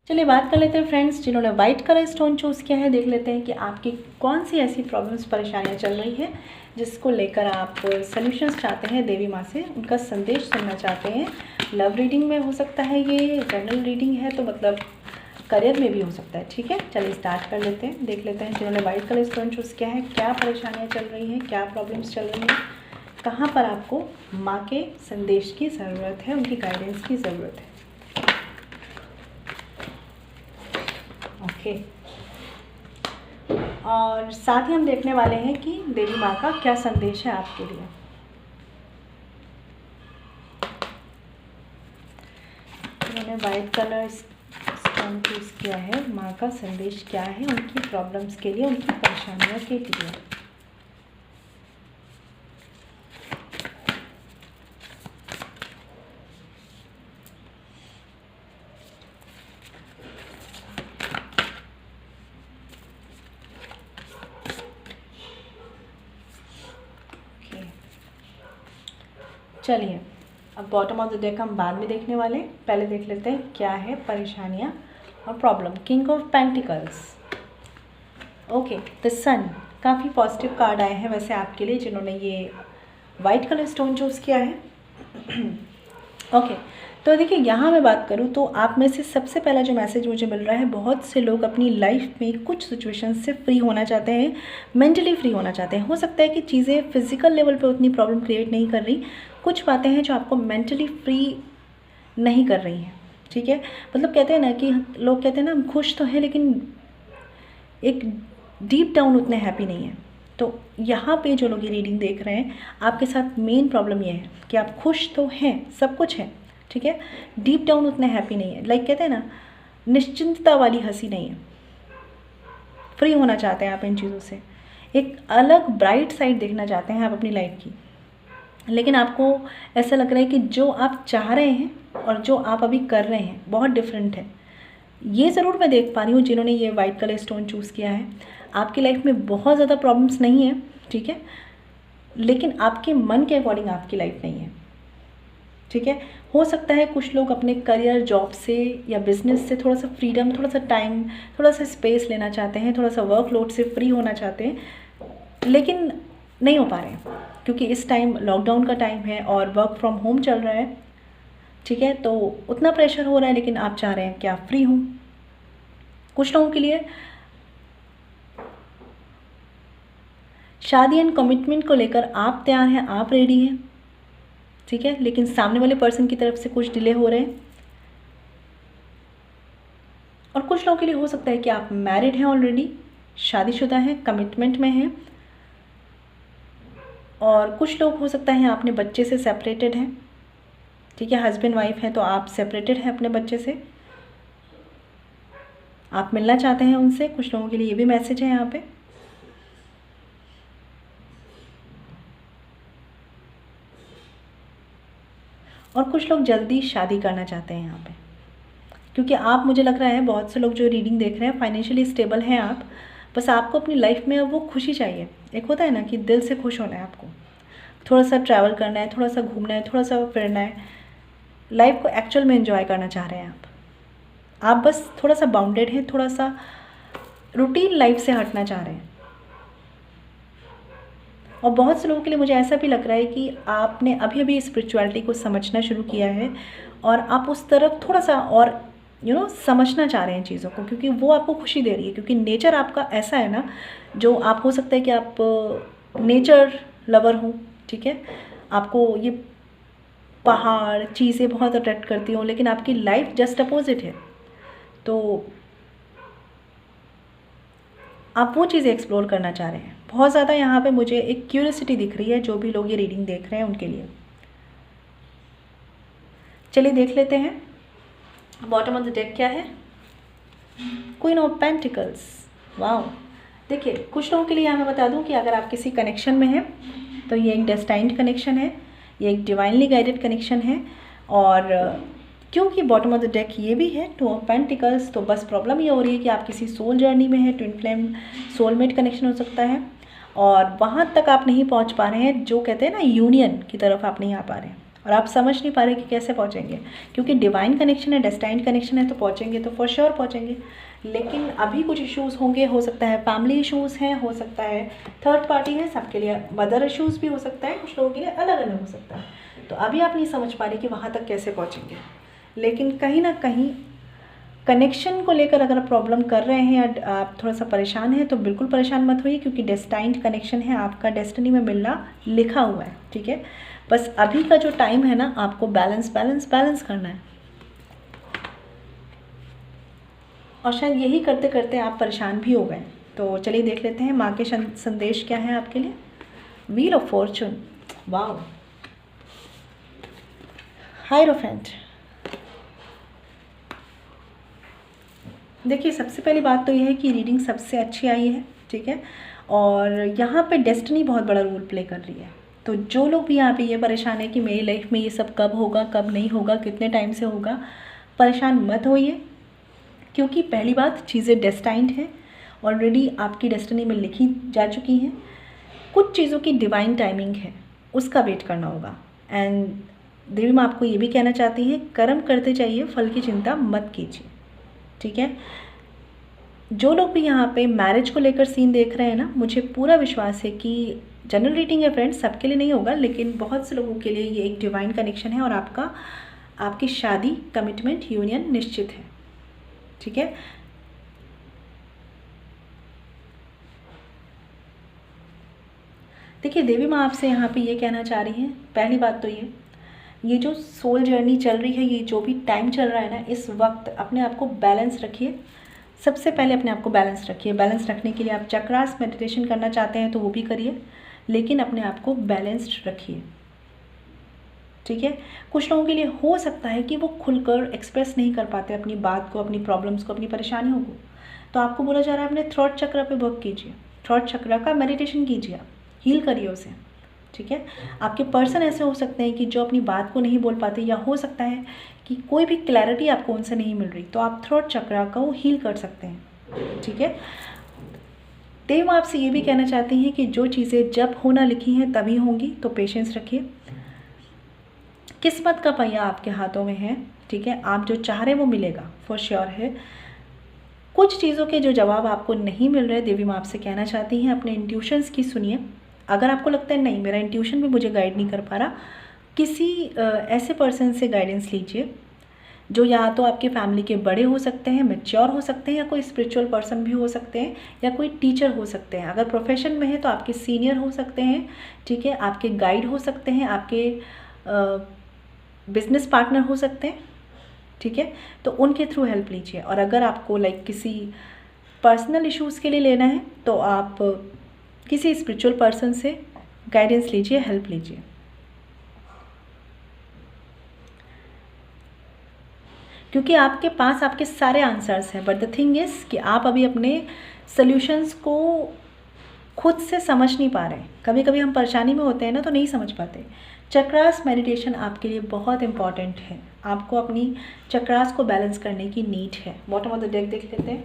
चलिए बात कर लेते हैं फ्रेंड्स जिन्होंने वाइट कलर स्टोन चूज़ किया है। देख लेते हैं कि आपकी कौन सी ऐसी प्रॉब्लम्स, परेशानियाँ चल रही हैं जिसको लेकर आप सॉल्यूशंस चाहते हैं देवी माँ से, उनका संदेश सुनना चाहते हैं। लव रीडिंग में हो सकता है, ये जनरल रीडिंग है तो मतलब करियर में भी हो सकता है, ठीक है। चलिए स्टार्ट कर लेते हैं, देख लेते हैं जिन्होंने वाइट कलर स्टोन चूज़ किया है क्या परेशानियाँ चल रही हैं, क्या प्रॉब्लम्स चल रही हैं, कहाँ पर आपको माँ के संदेश की ज़रूरत है, उनकी गाइडेंस की ज़रूरत है। ओके और साथ ही हम देखने वाले हैं कि देवी माँ का क्या संदेश है आपके लिए। उन्होंने वाइट कलर स्टोन चूज़ किया है, माँ का संदेश क्या है उनकी प्रॉब्लम्स के लिए, उनकी परेशानियों के लिए। चलिए, अब बॉटम ऑफ द डेक हम बाद में देखने वाले हैं, पहले देख लेते हैं क्या है परेशानियाँ और problem. King of pentacles, okay, the sun, काफ़ी पॉजिटिव कार्ड आए हैं वैसे आपके लिए जिन्होंने ये वाइट कलर स्टोन चूज़ किया है। ओके, तो देखिए यहाँ मैं बात करूँ तो आप में से सबसे पहला जो मैसेज मुझे मिल रहा है, बहुत से लोग अपनी लाइफ में कुछ सिचुएशन से फ्री होना चाहते हैं, मेंटली फ्री होना चाहते हैं। हो सकता है कि चीज़ें फिजिकल लेवल पे उतनी प्रॉब्लम क्रिएट नहीं कर रही, कुछ बातें हैं जो आपको मेंटली फ्री नहीं कर रही हैं, ठीक है। मतलब कहते हैं ना कि लोग कहते हैं ना हम खुश तो हैं लेकिन एक डीप डाउन उतने हैप्पी नहीं हैं। तो यहाँ पे जो लोग ये रीडिंग देख रहे हैं, आपके साथ मेन प्रॉब्लम ये है कि आप खुश तो हैं, सब कुछ है, ठीक है, डीप डाउन उतने हैप्पी नहीं है। लाइक कहते हैं ना, निश्चिंतता वाली हंसी नहीं है। फ्री होना चाहते हैं आप इन चीज़ों से, एक अलग ब्राइट साइड देखना चाहते हैं आप अपनी लाइफ की, लेकिन आपको ऐसा लग रहा है कि जो आप चाह रहे हैं और जो आप अभी कर रहे हैं बहुत डिफरेंट है। ये ज़रूर मैं देख पा रही हूँ जिन्होंने ये वाइट कलर स्टोन चूज़ किया है, आपकी लाइफ में बहुत ज़्यादा प्रॉब्लम्स नहीं है, ठीक है, लेकिन आपके मन के अकॉर्डिंग आपकी लाइफ नहीं है, ठीक है। हो सकता है कुछ लोग अपने करियर, जॉब से या बिजनेस से थोड़ा सा फ्रीडम, थोड़ा सा टाइम, थोड़ा सा स्पेस लेना चाहते हैं, थोड़ा सा वर्कलोड से फ्री होना चाहते हैं, लेकिन नहीं हो पा रहे हैं क्योंकि इस टाइम लॉकडाउन का टाइम है और वर्क फ्रॉम होम चल रहा है, ठीक है। तो उतना प्रेशर हो रहा है, लेकिन आप चाह रहे हैं कि आप फ्री हों। कुछ लोगों के लिए शादी एंड कमिटमेंट को लेकर आप तैयार हैं, आप रेडी हैं, ठीक है, लेकिन सामने वाले पर्सन की तरफ से कुछ डिले हो रहे हैं। और कुछ लोगों के लिए हो सकता है कि आप मैरिड हैं, ऑलरेडी शादीशुदा हैं, कमिटमेंट में हैं, और कुछ लोग हो सकता है आपने बच्चे से सेपरेटेड हैं, ठीक है, हस्बैंड वाइफ हैं तो आप सेपरेटेड हैं अपने बच्चे से, आप मिलना चाहते हैं उनसे। कुछ लोगों के लिए ये भी मैसेज है यहाँ पे। और कुछ लोग जल्दी शादी करना चाहते हैं यहाँ पे, क्योंकि आप, मुझे लग रहा है बहुत से लोग जो रीडिंग देख रहे हैं फाइनेंशियली स्टेबल हैं आप, बस आपको अपनी लाइफ में अब वो खुशी चाहिए। एक होता है ना कि दिल से खुश होना है, आपको थोड़ा सा ट्रैवल करना है, थोड़ा सा घूमना है, थोड़ा सा फिरना है, लाइफ को एक्चुअल में एंजॉय करना चाह रहे हैं आप बस थोड़ा सा बाउंडेड हैं, थोड़ा सा रूटीन लाइफ से हटना चाह रहे हैं। और बहुत से लोगों के लिए मुझे ऐसा भी लग रहा है कि आपने अभी अभी स्पिरिचुअलिटी को समझना शुरू किया है और आप उस तरफ थोड़ा सा और समझना चाह रहे हैं चीज़ों को, क्योंकि वो आपको खुशी दे रही है। क्योंकि नेचर आपका ऐसा है ना, जो आप, हो सकता है कि आप नेचर लवर हो, ठीक है, आपको ये पहाड़ चीज़ें बहुत अट्रैक्ट करती हों, लेकिन आपकी लाइफ जस्ट अपोजिट है। तो आप वो चीज़ें एक्सप्लोर करना चाह रहे हैं बहुत ज़्यादा। यहाँ पे मुझे एक क्यूरियोसिटी दिख रही है जो भी लोग ये रीडिंग देख रहे हैं उनके लिए। चलिए देख लेते हैं बॉटम ऑफ द डेक क्या है। Queen of pentacles, wow. देखिए, कुछ लोगों के लिए यहाँ मैं बता दूँ कि अगर आप किसी कनेक्शन में हैं तो ये एक डेस्टाइन्ड कनेक्शन है, ये एक डिवाइनली गाइडेड कनेक्शन है। और क्योंकि बॉटम ऑफ द डेक ये भी है टू ऑफ पेंटिकल्स, तो बस प्रॉब्लम ये हो रही है कि आप किसी सोल जर्नी में हैं, ट्विन फ्लेम सोलमेट कनेक्शन हो सकता है, और वहाँ तक आप नहीं पहुँच पा रहे हैं, जो कहते हैं ना यूनियन की तरफ आप नहीं आ पा रहे हैं, और आप समझ नहीं पा रहे कि कैसे पहुँचेंगे। क्योंकि डिवाइन कनेक्शन है, डेस्टाइन्ड कनेक्शन है, तो पहुँचेंगे तो फॉर श्योर पहुँचेंगे, लेकिन अभी कुछ इश्यूज़ होंगे। हो सकता है फैमिली इश्यूज़ हैं, हो सकता है थर्ड पार्टी है, सबके लिए मदर इश्यूज़ भी हो सकता है, कुछ लोगों के लिए अलग अलग हो सकता है। तो अभी आप नहीं समझ पा रहे कि वहाँ तक कैसे पहुँचेंगे, लेकिन कहीं ना कहीं कनेक्शन को लेकर अगर आप प्रॉब्लम कर रहे हैं या आप थोड़ा सा परेशान हैं, तो बिल्कुल परेशान मत होइए, क्योंकि डेस्टाइन्ड कनेक्शन है, आपका डेस्टिनी में मिलना लिखा हुआ है, ठीक है। बस अभी का जो टाइम है ना, आपको बैलेंस बैलेंस बैलेंस करना है, और शायद यही करते करते आप परेशान भी हो गए, तो चलिए देख लेते हैं माँ के संदेश क्या है आपके लिए। Wheel of Fortune, wow, hierophant. देखिए सबसे पहली बात तो यह है कि रीडिंग सबसे अच्छी आई है, ठीक है, और यहाँ पे डेस्टिनी बहुत बड़ा रोल प्ले कर रही है। तो जो लोग भी यहाँ पे ये परेशान है कि मेरी लाइफ में ये सब कब होगा, कब नहीं होगा, कितने टाइम से होगा, परेशान मत होइए, क्योंकि पहली बात चीज़ें डेस्टाइंड हैं, ऑलरेडी आपकी डेस्टिनी में लिखी जा चुकी हैं। कुछ चीज़ों की डिवाइन टाइमिंग है, उसका वेट करना होगा। एंड देवी माँ आपको ये भी कहना चाहती हैं, कर्म करते जाइए, फल की चिंता मत कीजिए, ठीक है। जो लोग भी यहाँ पे मैरिज को लेकर सीन देख रहे हैं ना, मुझे पूरा विश्वास है कि जनरल रीडिंग है फ्रेंड्स, सबके लिए नहीं होगा, लेकिन बहुत से लोगों के लिए ये एक डिवाइन कनेक्शन है और आपकी शादी, कमिटमेंट, यूनियन निश्चित है, ठीक है। देखिए देवी माँ आपसे यहाँ पे ये कहना चाह रही हैं, पहली बात तो ये जो सोल जर्नी चल रही है, ये जो भी टाइम चल रहा है ना, इस वक्त अपने आप को बैलेंस रखिए। सबसे पहले अपने आप को बैलेंस रखिए। बैलेंस रखने के लिए आप चक्रास मेडिटेशन करना चाहते हैं तो वो भी करिए, लेकिन अपने आप को बैलेंस्ड रखिए, ठीक है। कुछ लोगों के लिए हो सकता है कि वो खुलकर एक्सप्रेस नहीं कर पाते अपनी बात को, अपनी प्रॉब्लम्स को, अपनी परेशानियों को, तो आपको बोला जा रहा है अपने थ्रोट चक्र पे वर्क कीजिए, थ्रोट चक्र का मेडिटेशन कीजिए, हील करिए उसे, ठीक है। आपके पर्सन ऐसे हो सकते हैं कि जो अपनी बात को नहीं बोल पाते, या हो सकता है कि कोई भी क्लैरिटी आपको उनसे नहीं मिल रही, तो आप थ्रोट चक्र का वो हील कर सकते हैं, ठीक है। देव आपसे ये भी कहना चाहती हैं कि जो चीज़ें जब होना लिखी हैं तभी होंगी, तो पेशेंस रखिए। किस्मत का पहिया आपके हाथों में है, ठीक है। आप जो चाह रहे हैं वो मिलेगा, फॉर श्योर है। कुछ चीज़ों के जो जवाब आपको नहीं मिल रहे, देवी माँ आपसे कहना चाहती हैं अपने इंट्यूशंस की सुनिए। अगर आपको लगता है नहीं मेरा इंट्यूशन भी मुझे गाइड नहीं कर पा रहा, किसी ऐसे पर्सन से गाइडेंस लीजिए जो या तो आपके फैमिली के बड़े हो सकते हैं, मैच्योर हो सकते हैं, या कोई स्पिरिचुअल पर्सन भी हो सकते हैं, या कोई टीचर हो सकते हैं। अगर प्रोफेशन में है तो आपके सीनियर हो सकते हैं, ठीक है, आपके गाइड हो सकते हैं, आपके बिजनेस पार्टनर हो सकते हैं, ठीक है। तो उनके थ्रू हेल्प लीजिए। और अगर आपको किसी पर्सनल इश्यूज़ के लिए लेना है तो आप किसी स्पिरिचुअल पर्सन से गाइडेंस लीजिए, हेल्प लीजिए। क्योंकि आपके पास आपके सारे आंसर्स हैं, बट द थिंग इज़ कि आप अभी अपने सॉल्यूशंस को खुद से समझ नहीं पा रहे हैं। कभी कभी हम परेशानी में होते हैं ना, तो नहीं समझ पाते। चक्रास मेडिटेशन आपके लिए बहुत इंपॉर्टेंट है। आपको अपनी चक्रास को बैलेंस करने की नीड है। बॉटम ऑफ द डेक देख लेते हैं,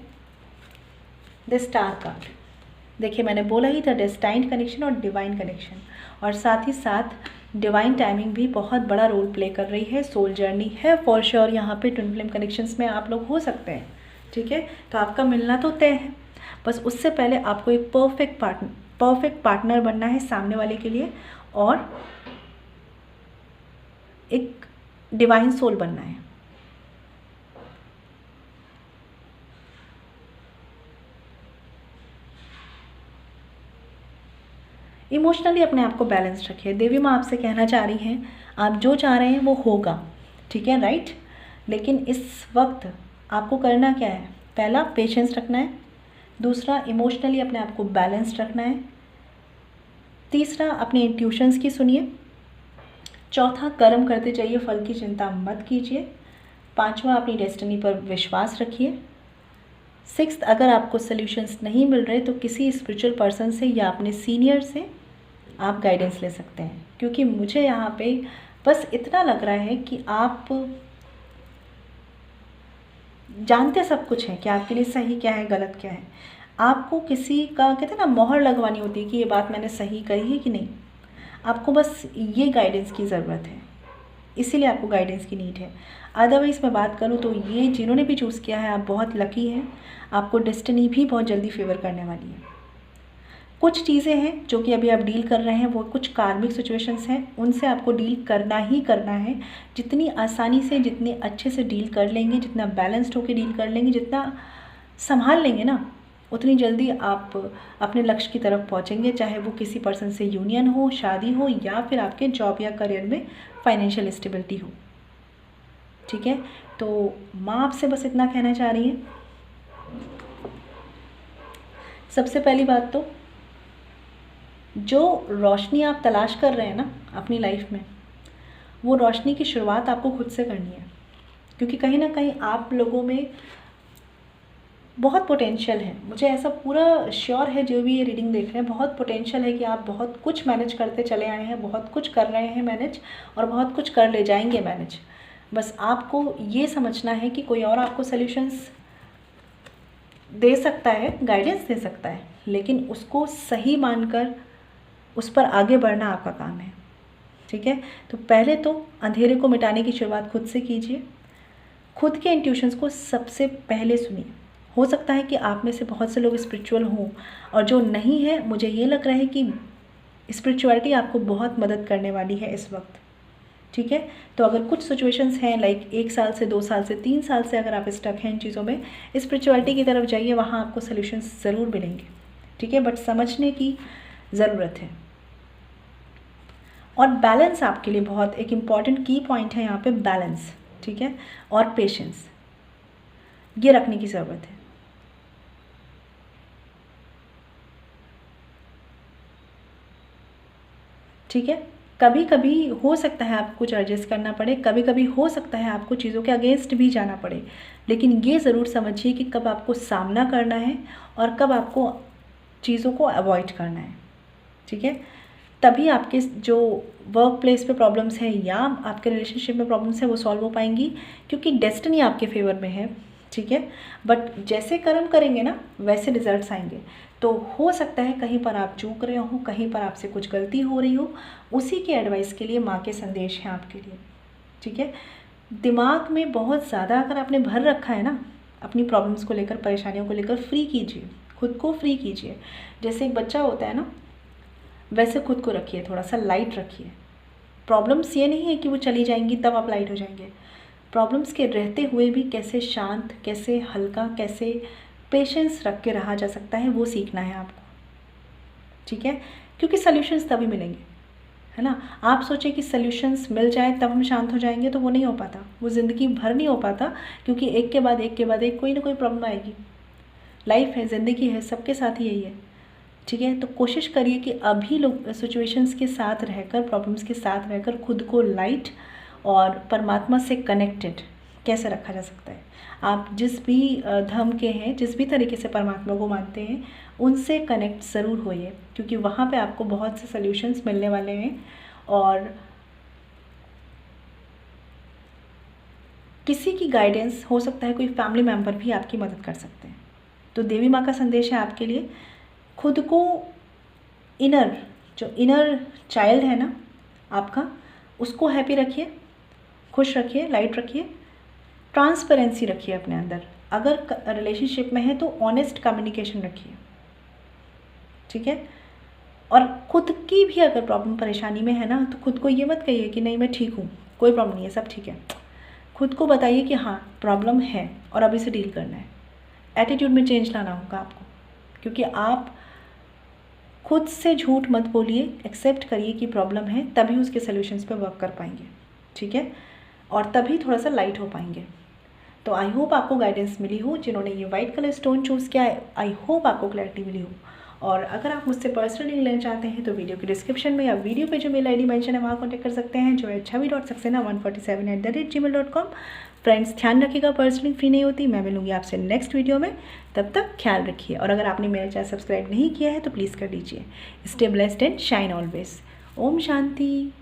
द स्टार कार्ड। देखिए मैंने बोला ही था, डेस्टाइन्ड कनेक्शन और डिवाइन कनेक्शन, और साथ ही साथ डिवाइन टाइमिंग भी बहुत बड़ा रोल प्ले कर रही है। सोल जर्नी है फॉर श्योर। यहाँ पे ट्विन फ्लेम कनेक्शंस में आप लोग हो सकते हैं, ठीक है। तो आपका मिलना तो तय है, बस उससे पहले आपको एक परफेक्ट पार्टनर बनना है सामने वाले के लिए, और एक डिवाइन सोल बनना है। इमोशनली अपने आप को बैलेंस रखिए। देवी माँ आपसे कहना चाह रही हैं, आप जो चाह रहे हैं वो होगा, ठीक है, राइट। लेकिन इस वक्त आपको करना क्या है? पहला, पेशेंस रखना है। दूसरा, इमोशनली अपने आप को बैलेंस रखना है। तीसरा, अपने इंट्यूशंस की सुनिए। चौथा, कर्म करते जाइए, फल की चिंता मत कीजिए। पांचवा, अपनी डेस्टिनी पर विश्वास रखिए। सिक्स्थ, अगर आपको सॉल्यूशंस नहीं मिल रहे तो किसी स्पिरिचुअल पर्सन से या अपने सीनियर से आप गाइडेंस ले सकते हैं। क्योंकि मुझे यहाँ पे बस इतना लग रहा है कि आप जानते सब कुछ हैं कि आपके लिए सही क्या है, गलत क्या है। आपको किसी का, कहते हैं ना, मोहर लगवानी होती है कि ये बात मैंने सही कही है कि नहीं। आपको बस ये गाइडेंस की ज़रूरत है, इसीलिए आपको गाइडेंस की नीड है। अदरवाइज़ मैं बात करूँ तो ये जिन्होंने भी चूज़ किया है, आप बहुत लकी हैं। आपको डेस्टिनी भी बहुत जल्दी फेवर करने वाली है। कुछ चीज़ें हैं जो कि अभी आप डील कर रहे हैं, वो कुछ कार्मिक सिचुएशंस हैं, उनसे आपको डील करना ही करना है। जितनी आसानी से, जितने अच्छे से डील कर लेंगे, जितना बैलेंस्ड होकर डील कर लेंगे, जितना संभाल लेंगे ना, उतनी जल्दी आप अपने लक्ष्य की तरफ पहुंचेंगे। चाहे वो किसी पर्सन से यूनियन हो, शादी हो, या फिर आपके जॉब या करियर में फाइनेंशियल स्टेबिलिटी हो, ठीक है। तो माँ आपसे बस इतना कहना चाह रही है, सबसे पहली बात तो जो रोशनी आप तलाश कर रहे हैं ना अपनी लाइफ में, वो रोशनी की शुरुआत आपको खुद से करनी है, क्योंकि कहीं ना कहीं आप लोगों में बहुत पोटेंशियल है। मुझे ऐसा पूरा श्योर है, जो भी ये रीडिंग देख रहे हैं, बहुत पोटेंशियल है कि आप बहुत कुछ मैनेज करते चले आए हैं, बहुत कुछ कर रहे हैं मैनेज, और बहुत कुछ कर ले जाएंगे मैनेज। बस आपको ये समझना है कि कोई और आपको सॉल्यूशंस दे सकता है, गाइडेंस दे सकता है, लेकिन उसको सही मानकर उस पर आगे बढ़ना आपका काम है। ठीक है, तो पहले तो अंधेरे को मिटाने की शुरुआत खुद से कीजिए। खुद के इंट्यूशंस को सबसे पहले सुनिए। हो सकता है कि आप में से बहुत से लोग स्पिरिचुअल हों, और जो नहीं है, मुझे ये लग रहा है कि स्पिरिचुअलिटी आपको बहुत मदद करने वाली है इस वक्त। ठीक है, तो अगर कुछ सिचुएशंस हैं लाइक 1 साल से 2 साल से 3 साल से अगर आप स्टक हैं इन चीज़ों में, स्पिरिचुअलिटी की तरफ जाइए, वहाँ आपको सॉल्यूशंस ज़रूर मिलेंगे। ठीक है, बट समझने की ज़रूरत है। और बैलेंस आपके लिए बहुत एक इम्पॉर्टेंट की पॉइंट है यहाँ पे, बैलेंस। ठीक है, और पेशेंस, ये रखने की ज़रूरत है। ठीक है, कभी कभी हो सकता है आपको कुछ एडजस्ट करना पड़े, कभी कभी हो सकता है आपको चीज़ों के अगेंस्ट भी जाना पड़े, लेकिन ये ज़रूर समझिए कि कब आपको सामना करना है और कब आपको चीज़ों को अवॉइड करना है। ठीक है, तभी आपके जो वर्क प्लेस पे प्रॉब्लम्स हैं या आपके रिलेशनशिप में प्रॉब्लम्स हैं वो सॉल्व हो पाएंगी, क्योंकि डेस्टिनी आपके फेवर में है। ठीक है, बट जैसे कर्म करेंगे ना वैसे रिजल्ट्स आएंगे। तो हो सकता है कहीं पर आप चूक रहे हो, कहीं पर आपसे कुछ गलती हो रही हो, उसी के एडवाइस के लिए माँ के संदेश हैं आपके लिए। ठीक है, दिमाग में बहुत ज़्यादा अगर आपने भर रखा है ना अपनी प्रॉब्लम्स को लेकर, परेशानियों को लेकर, फ्री कीजिए, खुद को फ्री कीजिए। जैसे एक बच्चा होता है ना, वैसे खुद को रखिए, थोड़ा सा लाइट रखिए। प्रॉब्लम्स ये नहीं है कि वो चली जाएंगी तब आप लाइट हो जाएंगे। प्रॉब्लम्स के रहते हुए भी कैसे शांत, कैसे हल्का, कैसे पेशेंस रख के रहा जा सकता है, वो सीखना है आपको। ठीक है, क्योंकि सॉल्यूशंस तभी मिलेंगे, है ना। आप सोचें कि सॉल्यूशंस मिल जाए तब हम शांत हो जाएंगे, तो वो नहीं हो पाता, वो ज़िंदगी भर नहीं हो पाता, क्योंकि एक के बाद एक के बाद एक कोई ना कोई प्रॉब्लम आएगी। लाइफ है, ज़िंदगी है, सबके साथ ही यही है। ठीक है, तो कोशिश करिए कि अभी लोग सिचुएशंस के साथ रहकर, प्रॉब्लम्स के साथ रहकर खुद को लाइट और परमात्मा से कनेक्टेड कैसे रखा जा सकता है। आप जिस भी धर्म के हैं, जिस भी तरीके से परमात्मा को मानते हैं, उनसे कनेक्ट ज़रूर होइए, क्योंकि वहाँ पे आपको बहुत से सॉल्यूशंस मिलने वाले हैं। और किसी की गाइडेंस हो सकता है, कोई फैमिली मेम्बर भी आपकी मदद कर सकते हैं। तो देवी माँ का संदेश है आपके लिए, खुद को जो इनर चाइल्ड है ना आपका, उसको हैप्पी रखिए, खुश रखिए, लाइट रखिए, ट्रांसपेरेंसी रखिए अपने अंदर। अगर रिलेशनशिप में है तो ऑनेस्ट कम्युनिकेशन रखिए। ठीक है, और खुद की भी अगर प्रॉब्लम परेशानी में है ना, तो खुद को ये मत कहिए कि नहीं मैं ठीक हूँ, कोई प्रॉब्लम नहीं है, सब ठीक है। खुद को बताइए कि हाँ प्रॉब्लम है और अब इसे डील करना है। एटीट्यूड में चेंज लाना होगा आपको, क्योंकि आप खुद से झूठ मत बोलिए, एक्सेप्ट करिए कि प्रॉब्लम है, तभी उसके सॉल्यूशंस पे वर्क कर पाएंगे। ठीक है, और तभी थोड़ा सा लाइट हो पाएंगे। तो आई होप आपको गाइडेंस मिली हो। जिन्होंने ये वाइट कलर स्टोन चूज़ किया है, आई होप आपको क्लैरिटी मिली हो। और अगर आप मुझसे पर्सनली लेना चाहते हैं तो वीडियो के डिस्क्रिप्शन में या वीडियो पे जो मेल ID मेंशन है वहाँ कॉन्टैक्ट कर सकते हैं, जो है chavi.saxena147@gmail.com। फ्रेंड्स ध्यान रखिएगा, पर्सनली फ्री नहीं होती। मैं मिलूंगी आपसे नेक्स्ट वीडियो में, तब तक ख्याल रखिए। और अगर आपने मेरा चैनल सब्सक्राइब नहीं किया है तो प्लीज़ कर लीजिए। Stay blessed and shine always. ओम शांति।